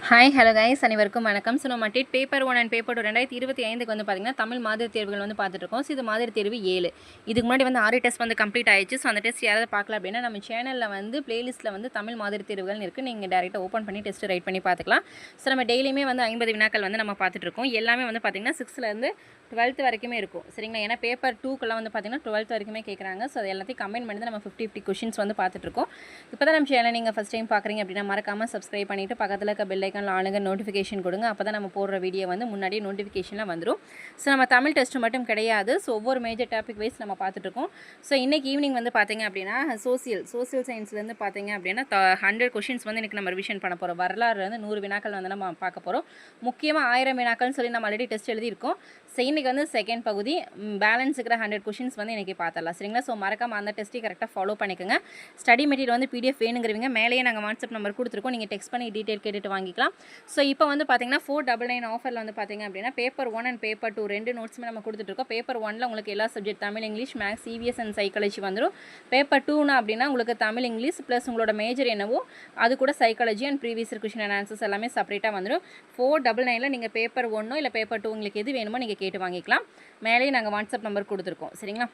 Hi hello guys அனைவருக்கும் வணக்கம். So நம்ம டெட் பேப்பர் 1 அண்ட் பேப்பர் 2 2025 வந்து பார்த்திங்கன்னா தமிழ் மாதிரி தேர்வுகள் வந்து பார்த்துட்ருக்கோம். ஸோ இது மாதிரி தேர்வு 7 இதுக்கு முன்னாடி வந்து 6 டெஸ்ட் வந்து கம்ப்ளீட் ஆயிடுச்சு. ஸோ அந்த டெஸ்ட் யாராவது பார்க்கல அப்படின்னா நம்ம சேனலில் வந்து பிளேலிஸ்ட்டில் வந்து தமிழ் மாதிரி தேர்வுகள் இருக்குது. நீங்கள் டேரெக்டாக ஓப்பன் பண்ணி டெஸ்ட் ரைட் பண்ணி பார்த்துக்கலாம். ஸோ நம்ம டெய்லியுமே வந்து 50 வினாக்கள் வந்து நம்ம பார்த்துட்ருக்கோம். எல்லாமே வந்து பார்த்திங்கன்னா 6லேருந்து 12th வரைக்குமே இருக்கும் சரிங்களா. ஏன்னா பேப்பர் 2க்குலாம் வந்து பார்த்திங்கன்னா 12th வரைக்குமே கேட்குறாங்க. ஸோ அது எல்லாத்தையும் கம்பைன் பண்ணி தான் நம்ம 50 கொஷின்ஸ் வந்து பார்த்துட்ருக்கோம். இப்போ தான் நம்ம சேனல் நீங்கள் ஃபஸ்ட் டைம் பார்க்குறீங்க அப்படின்னா மறக்காமல் சப்ஸ்கிரைப் பண்ணிவிட்டு பக்கத்தில் இருக்க பெல் ஐக்கான் ஆளுங்க நோட்டிஃபிகேஷன் கொடுங்க. அப்போ தான் நம்ம போடுற வீடியோ வந்து முன்னாடியே நோட்டிஃபிகேஷனில் வந்துடும். ஸோ நம்ம தமிழ் டெஸ்ட்டு மட்டும் கிடையாது. ஸோ ஒவ்வொரு மேஜர் டாபிக் வைஸ் நம்ம பார்த்துட்ருக்கோம். ஸோ இன்றைக்கி ஈவினிங் வந்து பார்த்திங்க அப்படின்னா சோசியல் சயின்ஸ்லேருந்து பார்த்திங்க அப்படின்னா 100 கொஷின்ஸ் வந்து இன்றைக்கி நம்ம ரிவிஷன் பண்ண போகிறோம். வரலாறு வந்து 100 வினாக்கள் வந்து நம்ம பார்க்க போகிறோம். முக்கியமாக 1000 வினாக்கள்னு சொல்லி நம்ம ஆல்ரெடி டெஸ்ட் எழுதியிருக்கோம். ஸோ இன்றைக்கி வந்து செகண்ட் பகுதி பேலன்ஸ் இருக்கிற 100 கொஷின்ஸ் வந்து இன்றைக்கி பார்த்துடலாம் சரிங்களா. ஸோ மறக்காமல் அந்த டெஸ்ட்டை கரெக்டாக ஃபாலோ பண்ணிக்கோங்க. ஸ்டடி மெட்டீரியல் வந்து PDF வேணுங்கிறவங்க மேலேயே நாங்கள் வாட்ஸ்அப் நம்பர் கொடுத்துருக்கோம். நீங்கள் டெக்ஸ்ட் பண்ணி டீட்டெயில் கேட்டுட்டு வாங்கிக்கலாம். ஸோ இப்போ வந்து பார்த்திங்கன்னா 499 ஆஃபரில் வந்து பார்த்திங்க அப்படின்னா பேப்பர் 1 அண்ட் பேப்பர் 2 2 நோட்ஸுமே நம்ம கொடுத்துட்ருக்கோம். பேப்பர் 1ல் உங்களுக்கு எல்லா subject Tamil, English, maths, EVS and psychology வந்துடும். பேப்பர் 2னா அப்படின்னா உங்களுக்கு தமிழ், இங்கிலீஷ் ப்ளஸ் உங்களோட மேஜர் என்னவோ அது கூட psychology and previous question and answers எல்லாமே செப்பரேட்டாக வந்துடும். 499ல் நீங்கள் பேப்பர் 1 இல்லை பேப்பர் 2 உங்களுக்கு எது வேணுமோ நீங்கள் கேட்டு வாங்கிக்கலாம். மேலேயே நாங்கள் வாட்ஸ்அப் நம்பர் கொடுத்துருக்கோம் சரிங்களா.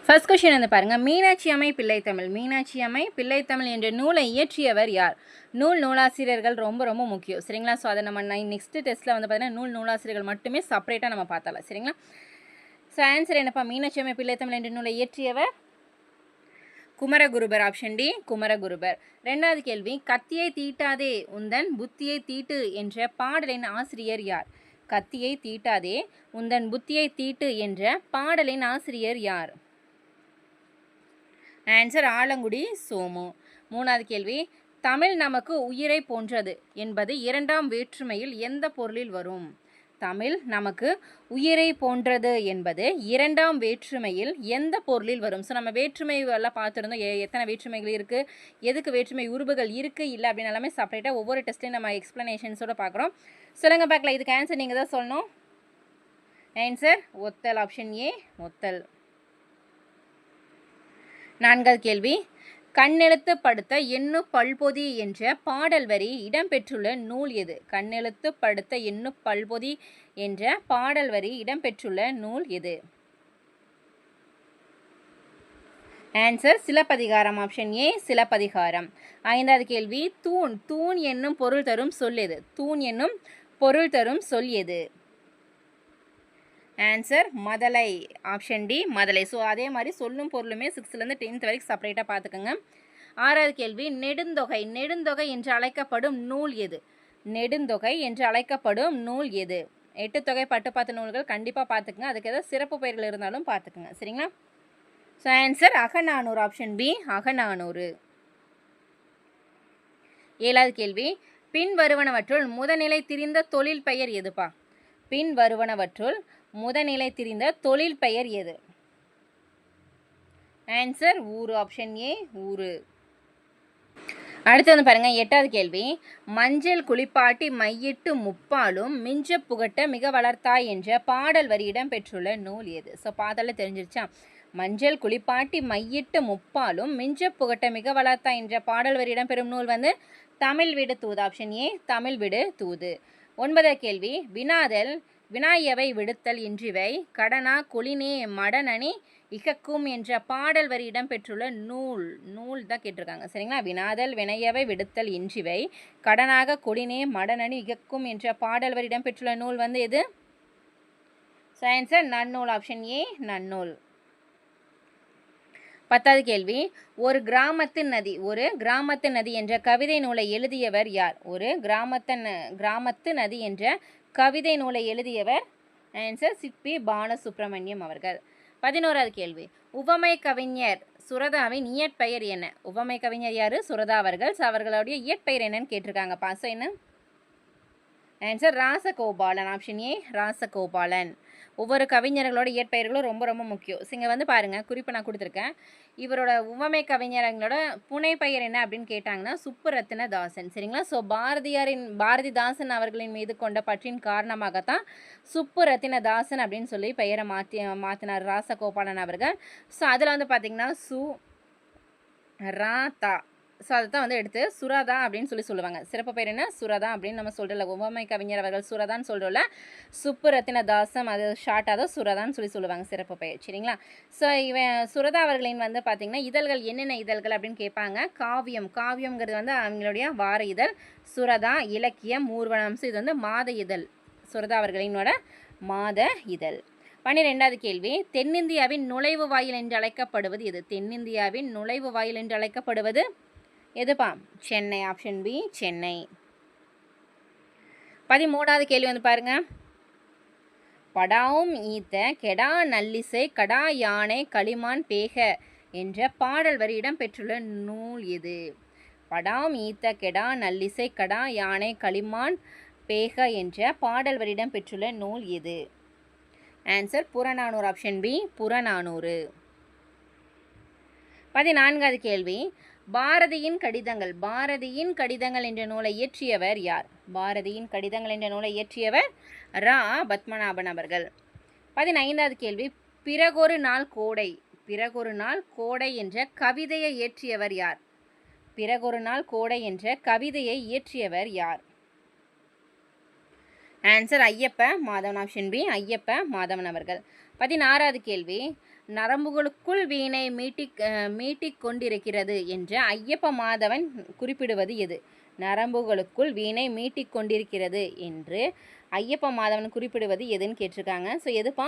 ஃபர்ஸ்ட் கொஷின் வந்து பாருங்கள். மீனாட்சி அம்மை பிள்ளைத்தமிழ் என்ற நூலை இயற்றியவர் யார்? நூலாசிரியர்கள் ரொம்ப ரொம்ப முக்கியம் சரிங்களா. ஸோ அதை நம்ம நெக்ஸ்ட் டெஸ்ட்டில் வந்து பார்த்தீங்கன்னா நூலாசிரியர்கள் மட்டுமே செப்பரேட்டாக நம்ம பார்த்தலாம் சரிங்களா. ஸோ ஆன்சர் என்னப்பா? மீனாட்சி அம்மை பிள்ளைத்தமிழ் என்ற நூலை இயற்றியவர் குமரகுருபர். Option D Kumaragurupara. ரெண்டாவது கேள்வி, கத்தியை தீட்டாதே உந்தன் புத்தியை தீட்டு என்ற பாடலின் ஆசிரியர் யார்? கத்தியை தீட்டாதே உந்தன் புத்தியை தீட்டு என்ற பாடலின் ஆசிரியர் யார்? ஆன்சர் ஆலங்குடி சோமு. மூணாவது கேள்வி, தமிழ் நமக்கு உயிரை போன்றது என்பது இரண்டாம் வேற்றுமையில் எந்த பொருளில் வரும்? தமிழ் நமக்கு உயிரை போன்றது என்பது இரண்டாம் வேற்றுமையில் எந்த பொருளில் வரும்? ஸோ நம்ம வேற்றுமைகள்லாம் பார்த்துருந்தோம். எத்தனை வேற்றுமைகள் இருக்குது, எதுக்கு வேற்றுமை உருபுகள் இருக்குது இல்லை அப்படின்னு எல்லாமே செப்பரேட்டாக ஒவ்வொரு டெஸ்ட்லையும் நம்ம எக்ஸ்ப்ளனேஷன்ஸோடு பார்க்குறோம். சொல்லுங்க பார்க்கலாம். இதுக்கு ஆன்சர் நீங்கள் தான் சொல்லணும். ஆன்சர் ஒத்தல். ஆப்ஷன் ஏ ஒத்தல். நான்காவது கேள்வி, கண்ணெழுத்து படுத்த எண்ணு பல்பொதி என்ற பாடல் வரி இடம்பெற்றுள்ள நூல் எது? கண்ணெழுத்து படுத்த எண்ணு பல்பொதி என்ற பாடல் வரி இடம்பெற்றுள்ள நூல் எது? Answer Silappatikaram. Option A Silappatikaram. ஐந்தாவது கேள்வி, தூண் என்னும் பொருள் தரும் சொல் எது? தூண் என்னும் பொருள் தரும் சொல் எது? ஆன்சர் மதலை. ஆப்ஷன் டி மதலை. ஸோ அதே மாதிரி சொல்லும் பொருளுமே 6லேருந்து 10th வரைக்கும் செப்பரேட்டாக பார்த்துக்கோங்க. ஆறாவது கேள்வி, நெடுந்தொகை என்று அழைக்கப்படும் நூல் எது? நெடுந்தொகை என்று அழைக்கப்படும் நூல் எது? 8 தொகை 10 நூல்கள் கண்டிப்பாக பார்த்துக்குங்க. அதுக்கு ஏதாவது சிறப்பு பெயர்கள் இருந்தாலும் பார்த்துக்குங்க சரிங்களா. So answer Akananuru. Option B Akananuru. ஏழாவது கேள்வி, பின் வருவனவற்றுள் முதநிலை திரிந்த தொழில் பெயர் எதுப்பா? பின் வருவனவற்றுள் முதநிலை திரிந்த தொழில் பெயர் எது? ஆன்சர் ஊரு. ஆப்ஷன் ஏ ஊரு. அடுத்து வந்து பாருங்க, எட்டாவது கேள்வி, மஞ்சள் குளிப்பாட்டி மையிட்டு முப்பாலும் மிஞ்ச புகட்ட மிக வளர்த்தாய் என்ற பாடல் வரி இடம்பெற்றுள்ள நூல் எது? ஸோ பாதால தெரிஞ்சிருச்சா? மஞ்சள் குளிப்பாட்டி மையிட்டு முப்பாலும் மிஞ்ச புகட்ட மிக வளர்த்தாய் என்ற பாடல் வரி இடம்பெறும் நூல் வந்து தமிழ் விடு தூது. ஆப்ஷன் ஏ தமிழ் விடு தூது. ஒன்பதாவது கேள்வி, வினாயவை விடுத்தல் இன்றிவை கடனா கொளினே மடனணி இகக்கும் என்ற பாடல் வரி இடம்பெற்றுள்ள நூல் தான் கேட்டிருக்காங்க சரிங்களா. வினாதல் வினையவை விடுத்தல் இன்றிவை கடனாக கொளினே மடனணி இகக்கும் என்ற பாடல் வரி இடம்பெற்றுள்ள நூல் வந்து எது? Answer Nannul. Option A Nannul. பத்தாவது கேள்வி, ஒரு கிராமத்து நதி என்ற கவிதை நூலை எழுதியவர் யார்? ஒரு கிராமத்து நதி என்ற கவிதை நூலை எழுதியவர் ஆன்சர் சிற்பி பாலசுப்ரமணியம் அவர்கள். 11வது கேள்வி, உவமை கவிஞர் சுரதாவின் இயற்பெயர் என்ன? உவமை கவிஞர் யார்? சுரதா அவர்கள். அவர்களுடைய இயற்பெயர் என்னன்னு கேட்டிருக்காங்க. பாச என்ன? Answer Rajagopalan. Option A Rajagopalan. ஒவ்வொரு கவிஞர்களோட இயற்பெயர்களும் ரொம்ப ரொம்ப முக்கியம். ஸோ இங்கே வந்து பாருங்கள், குறிப்பு நான் கொடுத்துருக்கேன். இவரோட உவமை கவிஞர்களோட புனைப்பெயர் என்ன அப்படின்னு கேட்டாங்கன்னா சுப்புரத்தினதாசன் சரிங்களா. ஸோ பாரதிதாசன் அவர்களின் மீது கொண்ட பற்றின் காரணமாகத்தான் சுப்புரத்தினதாசன் அப்படின்னு சொல்லி பெயரை மாற்றினார் ராசகோபாலன் அவர்கள். ஸோ அதில் வந்து பார்த்திங்கன்னா ரா தா ஸோ அதை தான் வந்து எடுத்து சுரதா அப்படின்னு சொல்லுவாங்க. சிறப்பு பெயர் என்ன? சுரதா அப்படின்னு நம்ம சொல்கிறோம்ல. உவமை கவிஞர் அவர்கள் சுரதான்னு சொல்கிறோம்ல. சுப்புரத்தின தாசம் அது ஷார்ட்டாக தான் சுரதான்னு சொல்லுவாங்க சிறப்பு பெயர். சரிங்களா? ஸோ இவன் சுரதா அவர்களின் வந்து பார்த்திங்கன்னா இதழ்கள் என்னென்ன இதழ்கள் அப்படின்னு கேட்பாங்க. காவியம்ங்கிறது வந்து அவங்களுடைய வார இதழ். சுரதா, இலக்கியம், ஊர்வலம். ஸோ இது வந்து மாத இதழ். சுரதா அவர்களினோட மாத இதழ். 12வது கேள்வி, தென்னிந்தியாவின் நுழைவு வாயில் என்று அழைக்கப்படுவது எது? தென்னிந்தியாவின் நுழைவு வாயில் என்று அழைக்கப்படுவது எதுப்பா? சென்னை. Option B Chennai. 13வது கேள்வி வந்து பாருங்க. படாவும் ஈத்த கெடா நல்லிசை கடா யானை களிமான் பேக என்ற பாடல் வரி இடம்பெற்றுள்ள நூல் எது? படாம் ஈத்த கெடா நல்லிசை கடா யானை களிமான் பேக என்ற பாடல் வரி இடம்பெற்றுள்ள நூல் எது? Answer Purananuru. Option B Purananuru. 14வது கேள்வி, பாரதியின் கடிதங்கள் என்ற நூலை இயற்றியவர் யார்? பாரதியின் கடிதங்கள் என்ற நூலை இயற்றியவர் ரா பத்மநாபன் அவர்கள். 15வது கேள்வி, பிறகொரு நாள் கோடை என்ற கவிதையை இயற்றியவர் யார்? பிறகொரு நாள் கோடை என்ற கவிதையை இயற்றியவர் யார்? Answer Ayyappa Madhavan. Option B Ayyappa Madhavan அவர்கள். 16வது கேள்வி, நரம்புகளுக்குள் வீணை மீட்டிக் கொண்டிருக்கிறது என்று ஐயப்ப மாதவன் குறிப்பிடுவது எது? நரம்புகளுக்குள் வீணை மீட்டிக் கொண்டிருக்கிறது என்று ஐயப்ப மாதவன் குறிப்பிடுவது எதுன்னு கேட்டிருக்காங்க. ஸோ எதுப்பா?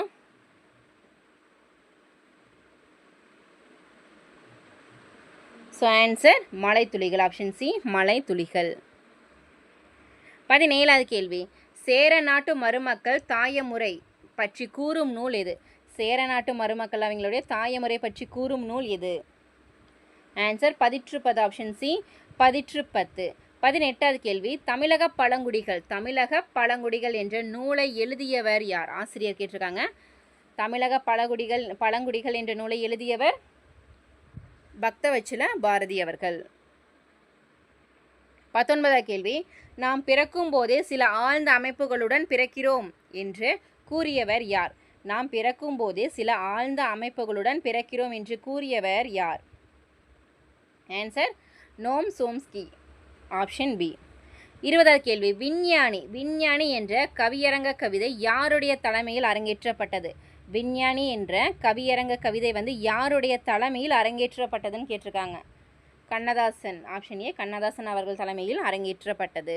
So answer Malaithuligal. Option C Malaithuligal. 17வது கேள்வி, சேர நாட்டு மருமக்கள் தாயமுறை பற்றி கூறும் நூல் எது? சேர நாட்டு மருமக்கள் அவங்களுடைய தாயமுறை பற்றி கூறும் நூல் எது? Answer Pathitrupathu. Option C Pathitrupathu. 18வது கேள்வி, தமிழக பழங்குடிகள் என்ற நூலை எழுதியவர் யார்? ஆசிரியர் கேட்டிருக்காங்க. தமிழக பழங்குடிகள் என்ற நூலை எழுதியவர் பக்தவச்சல பாரதி அவர்கள். 19வது கேள்வி, நாம் பிறக்கும் போதே சில ஆழ்ந்த அமைப்புகளுடன் பிறக்கிறோம் என்று கூறியவர் யார்? நாம் பிறக்கும் போதே சில ஆழ்ந்த அமைப்புகளுடன் பிறக்கிறோம் என்று கூறியவர் யார்? Answer Noam Chomsky. Option B. 20வது கேள்வி, விஞ்ஞானி என்ற கவியரங்க கவிதை யாருடைய தலைமையில் அரங்கேற்றப்பட்டது? விஞ்ஞானி என்ற கவியரங்க கவிதை வந்து யாருடைய தலைமையில் அரங்கேற்றப்பட்டதுன்னு கேட்டிருக்காங்க. கண்ணதாசன். ஆப்ஷன் ஏ கண்ணதாசன் அவர்கள் தலைமையில் அரங்கேற்றப்பட்டது.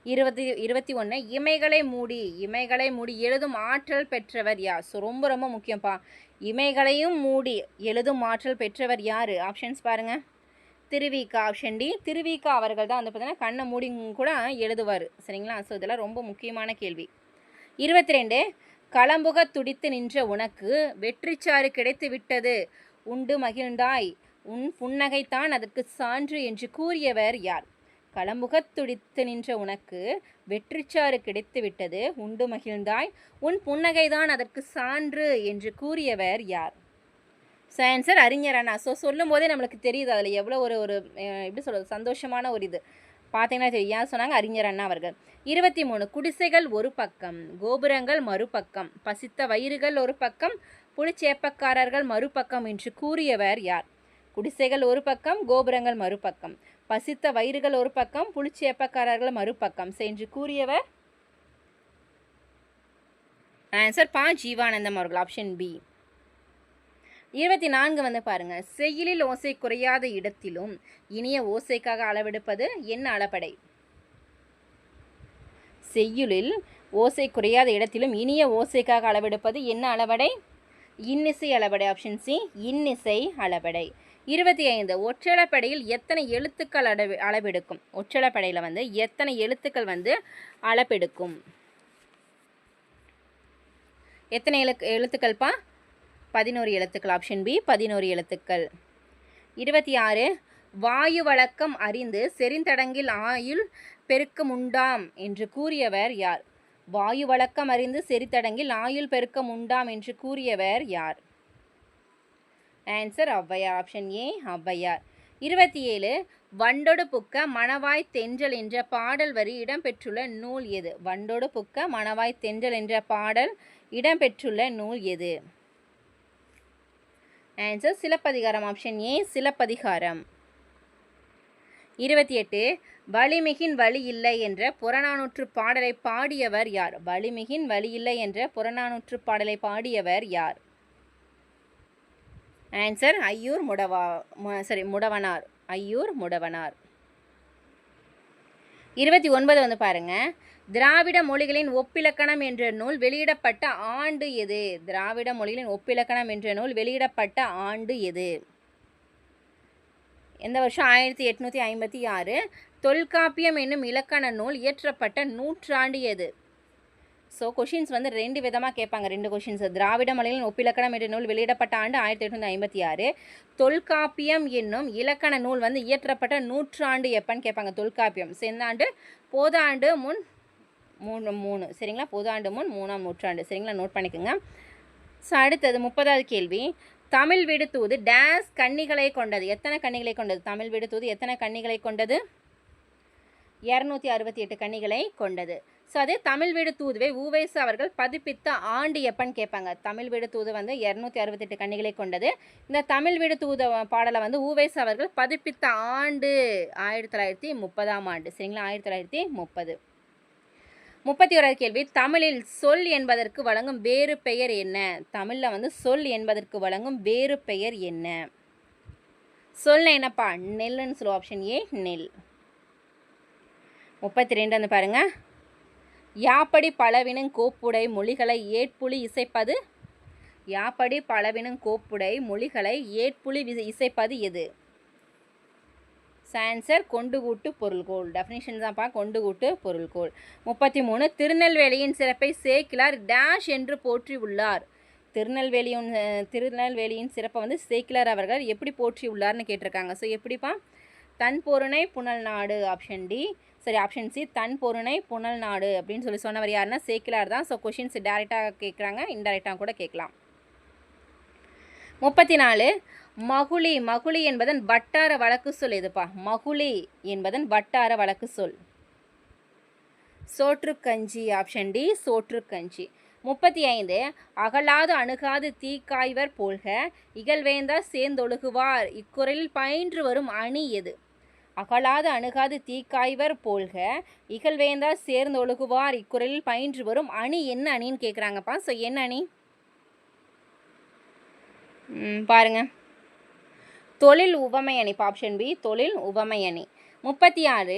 21 இமைகளை மூடி எழுதும் ஆற்றல் பெற்றவர் யார்? ஸோ ரொம்ப ரொம்ப முக்கியம்ப்பா. இமைகளையும் மூடி எழுதும் ஆற்றல் பெற்றவர் யார்? ஆப்ஷன்ஸ் பாருங்கள். திருவிக்கா. ஆப்ஷன் டி திருவிக்கா அவர்கள் தான் வந்து பார்த்தீங்கன்னா கண்ணை மூடி கூட எழுதுவார். சரிங்களா? ஸோ இதெல்லாம் ரொம்ப முக்கியமான கேள்வி. 22 களம்புக துடித்து நின்ற உனக்கு வெற்றிச்சாறு கிடைத்து விட்டது உண்டு மகிழ்ந்தாய் உன் புன்னகைத்தான் அதற்கு சான்று என்று கூறியவர் யார்? களம்புகத் துடித்து நின்ற உனக்கு வெற்றிச்சாறு கிடைத்து விட்டது உண்டு மகிழ்ந்தாய் உன் புன்னகைதான் அதற்கு சான்று என்று கூறியவர் யார்? ஆன்சர் அறிஞர் அண்ணா. ஸோ சொல்லும் போதே நம்மளுக்கு தெரியுது அதில் எவ்வளோ ஒரு எப்படி சொல்கிறது சந்தோஷமான ஒரு இது பார்த்தீங்கன்னா தெரியும். ஏன் சொன்னாங்க? அறிஞர் அண்ணா அவர்கள். 23 குடிசைகள் ஒரு பக்கம் கோபுரங்கள் மறுபக்கம் பசித்த வயிறுகள் ஒரு பக்கம் புலிச்சேப்பக்காரர்கள் மறுபக்கம் என்று கூறியவர் யார்? குடிசைகள் ஒரு பக்கம் கோபுரங்கள் மறுபக்கம் பசித்த வயிறுகள் ஒரு பக்கம் புலிச்சேப்பக்காரர்கள் மறுபக்கம் என்று கூறியவர் ஆன்சர் பா ஜீவானந்தம் அவர்கள். Option B. 24 வந்து பாருங்க, செய்யுளில் ஓசை குறையாத இடத்திலும் இனிய ஓசைக்காக அளவெடுப்பது என்ன அளபடை? செய்யுளில் ஓசை குறையாத இடத்திலும் இனிய ஓசைக்காக அளவெடுப்பது என்ன அளபடை? இன்னிசை அளபடை. ஆப்ஷன் சி இன்னிசை அளபடை. 25 ஒற்றளப்படையில் எத்தனை எழுத்துக்கள் அளவெடுக்கும்? ஒற்றளப்படையில் வந்து எத்தனை எழுத்துக்கள் வந்து அளப்பெடுக்கும்? எத்தனை எழுத்துக்கள்ப்பா? 11 எழுத்துக்கள். ஆப்ஷன் பி 11 எழுத்துக்கள். 26 வாயு வழக்கம் அறிந்து செறிந்தடங்கில் ஆயுள் பெருக்கம் உண்டாம் என்று கூறியவர் யார்? வாயு வழக்கம் அறிந்து செறித்தடங்கில் ஆயுள் பெருக்கம் உண்டாம் என்று கூறியவர் யார்? Answer Avvaiyar. Option A Avvaiyar. 27 வண்டொடு புக்க மணவாய் தென்றல் என்ற பாடல் வரி இடம்பெற்றுள்ள நூல் எது? வண்டொடு புக்க மணவாய் தென்றல் என்ற பாடல் இடம்பெற்றுள்ள நூல் எது? Answer Silappatikaram. Option A Silappathikaram. 28 வலிமிகின் வழி இல்லை என்ற புறநானூற்று பாடலை பாடியவர் யார்? வலிமிகின் வழி இல்லை என்ற புறநானூற்று பாடலை பாடியவர் யார்? ஆன்சர் ஐயூர் முடவனார். ஐயூர் முடவனார். 29 வந்து பாருங்க. திராவிட மொழிகளின் ஒப்பிலக்கணம் என்ற நூல் வெளியிடப்பட்ட ஆண்டு எது? திராவிட மொழிகளின் ஒப்பிலக்கணம் என்ற நூல் வெளியிடப்பட்ட ஆண்டு எது? எந்த வருஷம்? 1856. தொல்காப்பியம் என்னும் இலக்கண நூல் இயற்றப்பட்ட நூற்றாண்டு எது? ஸோ கொஷின்ஸ் வந்து 2 விதமாக கேட்பாங்க. 2 கொஷின்ஸ். திராவிட மொழிகளின் ஒப்பிலக்கணம் என்ற நூல் வெளியிடப்பட்ட ஆண்டு 1856. தொல்காப்பியம் என்னும் இலக்கண நூல் வந்து இயற்றப்பட்ட நூற்றாண்டு எப்பன்னு கேட்பாங்க. தொல்காப்பியம் எந்த ஆண்டு? போதாண்டு முன் 3 சரிங்களா? போதாண்டு முன் 3ஆம் நூற்றாண்டு சரிங்களா? நோட் பண்ணிக்கோங்க. ஸோ அடுத்தது 30வது கேள்வி. தமிழ் விடுதூது டேஸ் கன்னிகளை கொண்டது. எத்தனை கன்னிகளை கொண்டது? தமிழ் விடுதூது எத்தனை கன்னிகளை கொண்டது? 268 கன்னிகளை கொண்டது. ஸோ அதே தமிழ் விடுதூதுவை உவைசு அவர்கள் பதிப்பித்த ஆண்டு எப்பன்னு கேட்பாங்க. தமிழ் விடுதூது வந்து 268 கன்னிகளை கொண்டது. இந்த தமிழ் விடுதூது பாடலை வந்து உவைசு அவர்கள் பதிப்பித்த ஆண்டு 1930ஆம் ஆண்டு சரிங்களா? 1930. 31வது கேள்வி. தமிழில் சொல் என்பதற்கு வழங்கும் வேறு பெயர் என்ன? தமிழில் வந்து சொல் என்பதற்கு வழங்கும் வேறு பெயர் என்ன? சொல் என்னப்பா? நெல்லுன்னு சொல்லுவோம். ஆப்ஷன் ஏ நெல். 32 வந்து பாருங்க. யாப்படி பலவினும் கோப்புடை மொழிகளை ஏட்புலி இசைப்பது? யாப்படி பலவினும் கோப்புடை மொழிகளை ஏட்புலி இசைப்பது எது? ஆன்சர் கொண்டுகூட்டு பொருள்கோள். டெஃபினிஷன் தான்ப்பா, கொண்டுகூட்டு பொருள்கோள். 33 திருநெல்வேலியின் சிறப்பை சேக்கிலார் டேஷ் என்று போற்றி உள்ளார். திருநெல்வேலியின் சிறப்பை வந்து சேக்கிலார் அவர்கள் எப்படி போற்றி உள்ளார்னு கேட்டிருக்காங்க. ஸோ எப்படிப்பா? தன் பொருணை புனல் நாடு. ஆப்ஷன் டி சரி. ஆப்ஷன் சி தன் பொருணை புனல் நாடு அப்படின்னு சொல்லி சொன்னவர் யாருன்னா சேக்கிலார் தான். ஸோ கொஷின்ஸ் டேரெக்டாக கேட்குறாங்க, இன்டெரக்டாக கூட கேட்கலாம். 34 மகுளி என்பதன் வட்டார வழக்கு சொல் எதுப்பா? மகுளி என்பதன் வட்டார வழக்கு சொல் சோற்றுக்கஞ்சி. Option D சோற்றுக்கஞ்சி. 35 அகலாது அணுகாது தீக்காய்வர் போல்க இகழ்வேந்தார் சேர்ந்தொழுகுவார் இக்குறளில் பயின்று வரும் அணி எது? அகலாது அணுகாது தீக்காய்வர் போல்க இகழ்வேந்தார் சேர்ந்தொழுகுவார் இக்குறளில் பயின்று வரும் அணி என்ன அணின்னு கேட்குறாங்கப்பா. ஸோ என்ன அணி பாருங்க? தொழில் உவமை அணி. ஆப்ஷன் பி தொழில் உவமை அணி. 36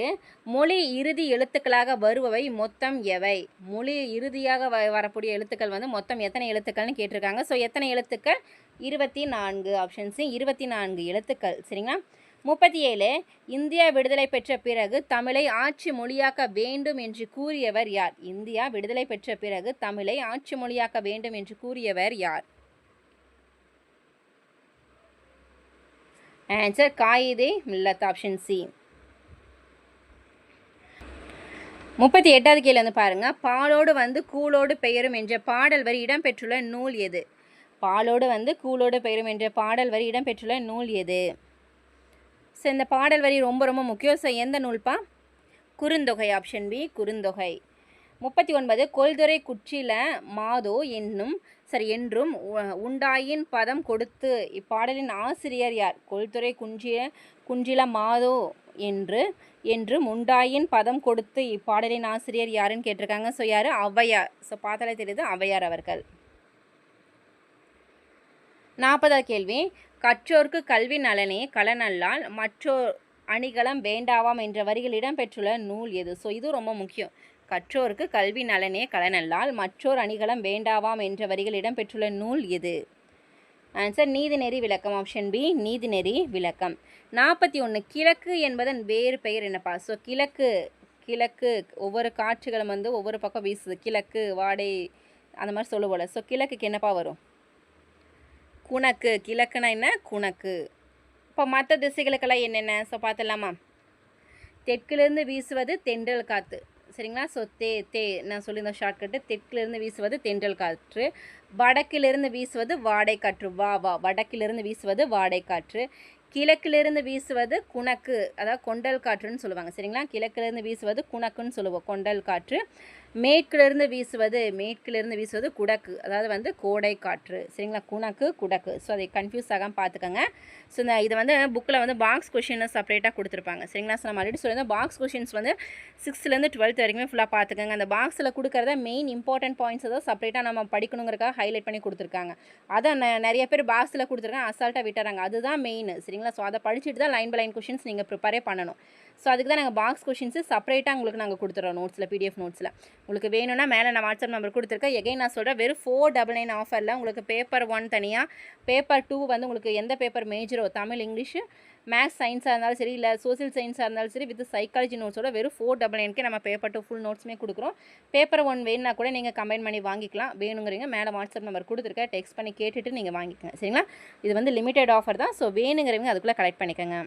மொழி இறுதி எழுத்துக்களாக வருபவை மொத்தம் எவை? மொழி இறுதியாக வரக்கூடிய எழுத்துக்கள் வந்து மொத்தம் எத்தனை எழுத்துக்கள்னு கேட்டிருக்காங்க. ஸோ எத்தனை எழுத்துக்கள்? 24. ஆப்ஷன் சி 24 எழுத்துக்கள் சரிங்களா? 37 இந்தியா விடுதலை பெற்ற பிறகு தமிழை ஆட்சி மொழியாக்க வேண்டும் என்று கூறியவர் யார்? இந்தியா விடுதலை பெற்ற பிறகு தமிழை ஆட்சி மொழியாக்க வேண்டும் என்று கூறியவர் யார்? Answer Quaid e Millath. Option C. 38வது கேள்வி வந்து பாருங்க. பாலோடு வந்து கூலோடு பெயரும் என்ற பாடல் வரி இடம்பெற்றுள்ள நூல் எது? பாலோடு வந்து கூலோடு பெயரும் என்ற பாடல் வரி இடம்பெற்றுள்ள நூல் எது? ஸோ இந்த பாடல் வரி ரொம்ப ரொம்ப முக்கியம். ஸோ எந்த நூல்பா? குறுந்தொகை. Option B Kuruntokai. 39 கொள்துறை குற்றில மாதோ என்றும் உண்டாயின் பதம் கொடுத்து இப்பாடலின் ஆசிரியர் யார்? கொள்துறை குன்றில மாதோ என்றும் உண்டாயின் பதம் கொடுத்து இப்பாடலின் ஆசிரியர் யாருன்னு கேட்டிருக்காங்க. ஸோ யார்? ஔவையார். ஸோ பார்த்தாலே தெரியுது ஔவையார் அவர்கள். 40வது கேள்வி. கற்றோர்க்கு கல்வி நலனே களனல்லால் மற்றோர் அணிகலம் வேண்டாவாம் என்ற வரிகள் இடம்பெற்றுள்ள நூல் எது? ஸோ இது ரொம்ப முக்கியம். கற்றோருக்கு கல்வி நலனே களனல்லால் மற்றோர் அணிகலம் வேண்டாவாம் என்ற வரிகள் இடம்பெற்றுள்ள நூல் எது? ஆன்சர் நீதிநெறி விளக்கம். ஆப்ஷன் பி நீதிநெறி விளக்கம். 41 கிழக்கு என்பதன் வேறு பெயர் என்னப்பா? ஸோ கிழக்கு ஒவ்வொரு காற்றுகளும் வந்து ஒவ்வொரு பக்கம் வீசுது. கிழக்கு வாடை அந்த மாதிரி சொல்லுவோல. ஸோ கிழக்குக்கு என்னப்பா வரும்? குணக்கு. கிழக்குனா என்ன? குணக்கு. இப்போ மற்ற திசைகளுக்கெல்லாம் என்னென்ன? ஸோ பார்த்துடலாமா? தெற்கிலிருந்து வீசுவது தென்றல் காற்று சரிங்களா? ஸோ நான் சொல்லியிருந்தேன் ஷார்ட்கட்டு. தெற்கிலிருந்து வீசுவது தென்றல் காற்று. வடக்கிலிருந்து வீசுவது வாடை காற்று. வடக்கிலிருந்து வீசுவது வாடை காற்று. கிழக்கிலிருந்து வீசுவது குணக்கு, அதாவது கொண்டல் காற்றுன்னு சொல்லுவாங்க சரிங்களா? கிழக்கிலிருந்து வீசுவது குணக்குன்னு சொல்லுவோம், கொண்டல் காற்று. மேற்கிலிருந்து வீசுவது குடக்கு, அதாவது வந்து கோடை காற்று. சரிங்களா, குடக்கு. ஸோ அதை கன்ஃபியூஸ் ஆகாமல் பார்த்துக்கோங்க. ஸோ இது வந்து புக்கில் வந்து பாக்ஸ் கொஷின் செப்பரேட்டாக கொடுத்துருப்பாங்க. சரிங்களா, ஸோ நம்ம ஆல்ரெடி சொல்லியிருந்தோம் பாக்ஸ் கொஷின்ஸ் வந்து 6லேருந்து 12th வரைக்குமே ஃபுல்லாக பார்த்துக்கோங்க. அந்த பாக்ஸில் கொடுக்குறத மெயின் இம்பார்ட்டன்ட் பாயிண்ட்ஸ் தான் செப்பரேட்டாக நம்ம படிக்கணுங்கிறக்காக ஹைலைட் பண்ணி கொடுத்துருக்காங்க. அதான் நிறைய பேர் பாக்ஸில் கொடுத்துருக்காங்க, அசால்ட்டாக விட்டுறாங்க. அதுதான் மெயின். சரிங்களா, ஸோ அதை படிச்சுட்டு தான் லைன் பை லைன் கொஷின்ஸ் நீங்கள் ப்ரிப்பரே பண்ணணும். ஸோ அதுக்கு தான் நாங்கள் பாக்ஸ் கொஷின்ஸு செப்பரேட்டாக உங்களுக்கு நாங்கள் கொடுத்துறோம் நோட்ஸில், பிடிஎஃப் நோட்ஸில். உங்களுக்கு வேணும்னா மேலே நான் வாட்ஸ்அப் நம்பர் கொடுத்துருக்கேன். எகைன் நான் சொல்கிறேன், வெறும் 499 ஆஃபரில் உங்களுக்கு பேப்பர் 1 தனியாக, பேப்பர் 2 வந்து உங்களுக்கு எந்த பேப்பர் மேஜரோ, தமிழ், இங்கிலீஷு, மேத்ஸ், சயின்ஸாக இருந்தாலும் சரி, இல்லை சோசியல் சயின்ஸாக இருந்தாலும் சரி, வித் சைக்காலஜி நோட்ஸோட வெறும் 499க்கு நம்ம பேப்பர் 2 ஃபுல் நோட்ஸுமே கொடுக்குறோம். பேப்பர் 1 வேணுன்னா கூட நீங்கள் கம்பைன் பண்ணி வாங்கிக்கலாம். வேணுங்கிறீங்க மேலே வாட்ஸ்அப் நம்பர் கொடுத்துருக்கேன், டெக்ஸ்ட் பண்ணி கேட்டுட்டு நீங்கள் வாங்கிக்கோங்க. சரிங்களா, இது வந்து லிமிடெட் ஆஃபர் தான். ஸோ வேணுங்கிறவங்க அதுக்குள்ளே கலெக்ட் பண்ணிக்கோங்க.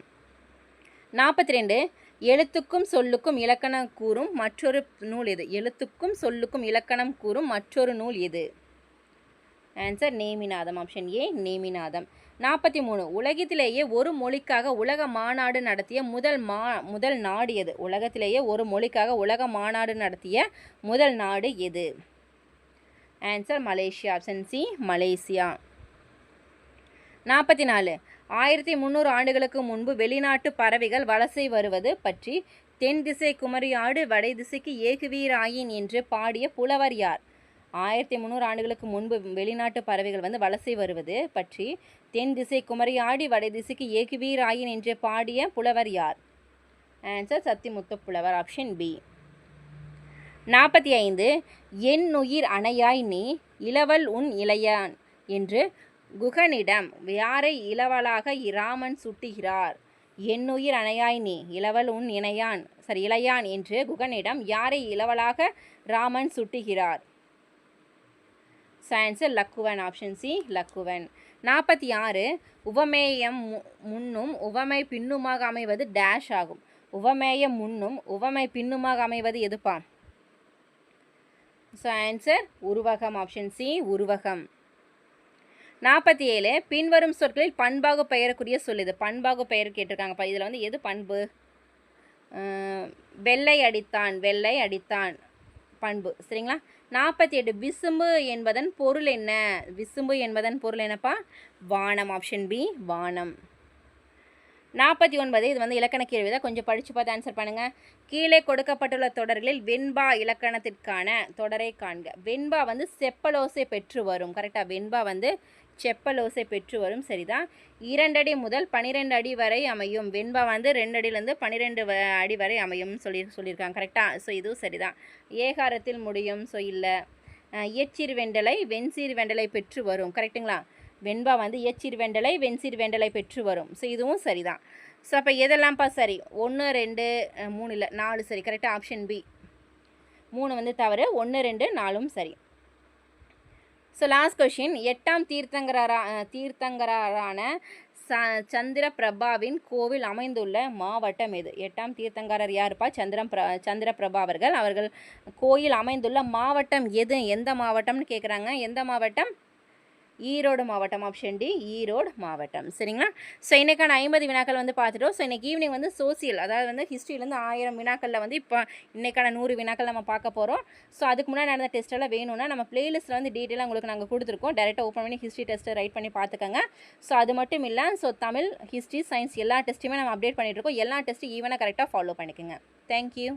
42 எழுத்துக்கும் சொல்லுக்கும் இலக்கணம் கூறும் மற்றொரு நூல் எது? எழுத்துக்கும் சொல்லுக்கும் இலக்கணம் கூறும் மற்றொரு நூல் எது? Answer Neminatham. Option A Neminatham. 43 உலகத்திலேயே ஒரு மொழிக்காக உலக மாநாடு நடத்திய முதல் நாடு எது? உலகத்திலேயே ஒரு மொழிக்காக உலக மாநாடு நடத்திய முதல் நாடு எது? Answer Malaysia. Option C Malaysia. 44 1300 ஆண்டுகளுக்கு முன்பு வெளிநாட்டு பறவைகள் வலசை வருவது பற்றி தென் திசை குமரியாடு வடை திசைக்கு ஏகுவீராயின் என்று பாடிய புலவர் யார்? 1300 ஆண்டுகளுக்கு முன்பு வெளிநாட்டு பறவைகள் வந்து வலசை வருவது பற்றி தென் திசை குமரியாடி வடை திசைக்கு ஏகுவீராயின் என்று பாடிய புலவர் யார்? ஆன்சர் சத்திமுத்து புலவர். Option B. 45 என் உயிர் அணையாய் நீ இளவல் உன் இளையான் என்று குகனிடம் யாரை இளவலாக இராமன் சுட்டுகிறார்? என்னுயிர் அணையாய் நீ இளவல் உன் இளையான் என்று குகனிடம் யாரை இளவலாக ராமன் சுட்டுகிறார்? Answer Lakkuvan. Option C Lakkuvan. 46 உவமேயம் முன்னும் உவமை பின்னுமாக அமைவது டேஷ் ஆகும். உவமேயம் முன்னும் உவமை பின்னுமாக அமைவது எதுப்பா? ஸோ ஆன்சர் உருவகம். ஆப்ஷன் சி உருவகம். 47 பின்வரும் சொற்களில் பண்பாகு பெயருக்குரிய சொல் இது. பண்பாகு பெயர் கேட்டிருக்காங்கப்பா. இதில் வந்து எது பண்பு? வெள்ளை அடித்தான் பண்பு. சரிங்களா. 48 விசும்பு என்பதன் பொருள் என்ன? விசும்பு என்பதன் பொருள் என்னப்பா? வானம். ஆப்ஷன் பி வானம். 49 இது வந்து இலக்கண கேள்வி தான், கொஞ்சம் படித்து பார்த்து ஆன்சர் பண்ணுங்கள். கீழே கொடுக்கப்பட்டுள்ள தொடர்களில் வெண்பா இலக்கணத்திற்கான தொடரை காண்க. வெண்பா வந்து செப்பலோசை பெற்று வரும். கரெக்டாக, வெண்பா வந்து செப்பலோசை பெற்று வரும். சரிதான். 2 அடி முதல் 12 அடி வரை அமையும். வெண்பா வந்து 2 அடியிலேருந்து 12 அடி வரை அமையும் சொல்லியிருக்காங்க. கரெக்டாக. ஸோ இதுவும் சரிதான். ஏகாரத்தில் முடியும். ஸோ இல்லை. இயற்சீர் வெண்டலை வெண்சீர் வெண்டலை பெற்று வரும். கரெக்டுங்களா. வெண்பா வந்து இயற்சீர் வெண்டலை வெண்சீர் வெண்டலை பெற்று வரும். ஸோ இதுவும் சரிதான். ஸோ அப்போ எதெல்லாம்ப்பா சரி? 1 2 3 இல்லை 4 சரி. கரெக்டாக. Option B. 3 வந்து தவறு. 1 2 4ம் சரி. So last question. 8ஆம் தீர்த்தங்கரான சந்திர பிரபாவின் கோவில் அமைந்துள்ள மாவட்டம் எது? 8ஆம் தீர்த்தங்கரர் யாருப்பா? சந்திர பிரபா அவர்கள் கோயில் அமைந்துள்ள மாவட்டம் எது? எந்த மாவட்டம்னு கேட்குறாங்க. எந்த மாவட்டம்? ஈரோடு மாவட்டம். ஆப்ஷன் டி ஈரோடு மாவட்டம். சரிங்களா. ஸோ இன்றைக்கான 50 வினாக்கள் வந்து பார்த்துட்டோம். ஸோ இன்றைக்கி ஈவினிங் வந்து சோசியல், அதாவது வந்து ஹிஸ்ட்ரியிலேருந்து 1000 வினாக்களில் வந்து இப்போ இன்றைக்கான 100 வினாக்கள் நம்ம பார்க்க போகிறோம். ஸோ அதுக்கு முன்னாடி நடந்த டெஸ்ட்டெல்லாம் வேணும்னா நம்ம பிளேலிஸ்ட்டில் வந்து டீட்டெயிலாக உங்களுக்கு நாங்கள் கொடுத்துருக்கோம். டேரெக்டாக ஓப்பன் பண்ணி ஹிஸ்ட்ரி டெஸ்ட்டை ரைட் பண்ணி பார்த்துக்கோங்க. ஸோ அது மட்டும் இல்லை, ஸோ தமிழ், ஹிஸ்ட்ரி, சயின்ஸ் எல்லா டெஸ்ட்டுமே நம்ம அப்டேட் பண்ணிகிட்ருக்கோம். எல்லா டெஸ்ட்டும் ஈவனாக கரெக்டாக ஃபாலோ பண்ணிக்கோங்க. தேங்க்யூ.